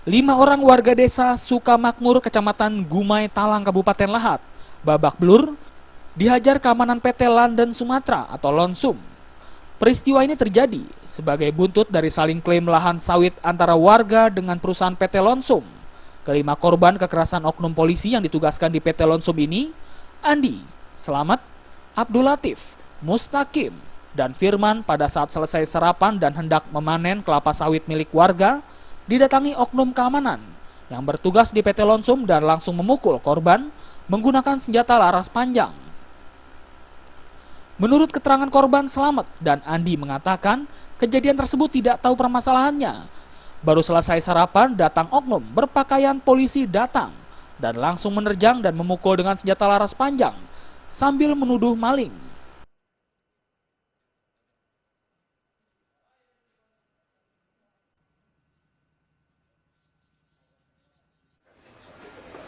Lima orang warga desa Sukamakmur, Kecamatan Gumai Talang, Kabupaten Lahat, babak belur dihajar keamanan PT London Sumatera atau Lonsum. Peristiwa ini terjadi sebagai buntut dari saling klaim lahan sawit antara warga dengan perusahaan PT Lonsum. Kelima korban kekerasan oknum polisi yang ditugaskan di PT Lonsum ini, Andi, Selamat, Abdul Latif, Mustaqim, dan Firman pada saat selesai sarapan dan hendak memanen kelapa sawit milik warga, didatangi oknum keamanan yang bertugas di PT Lonsum dan langsung memukul korban menggunakan senjata laras panjang. Menurut keterangan korban Selamat dan Andi mengatakan kejadian tersebut tidak tahu permasalahannya. Baru selesai sarapan datang oknum berpakaian polisi datang dan langsung menerjang dan memukul dengan senjata laras panjang sambil menuduh maling.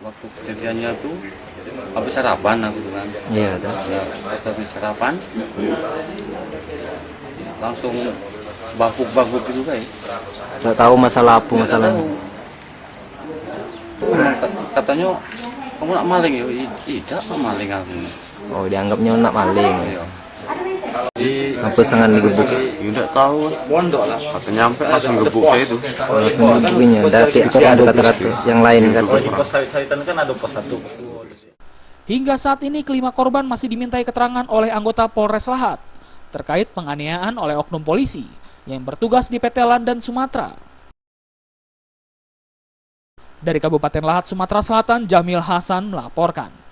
Waktu kejadiannya tuh habis sarapan aku tuh kan. Iya, terus Habis sarapan langsung bangkuk gitu kayak. nggak tahu masalah apa masalahnya. Katanya kamu nak maling ya? Tidak, kok maling aku. Oh, dianggapnya nak maling. Iya. Apa sangat digebuk? Ya enggak tahu. Katanya nyampe langsung gebuk kayak itu. Oh, langsung digebukinya. Tapi ada kata-kata yang lain kan? Di pos sawitan kan ada pos 1. Hingga saat ini kelima korban masih dimintai keterangan oleh anggota Polres Lahat terkait penganiayaan oleh oknum polisi yang bertugas di PT London Sumatera. Dari Kabupaten Lahat, Sumatera Selatan, Jamil Hasan melaporkan.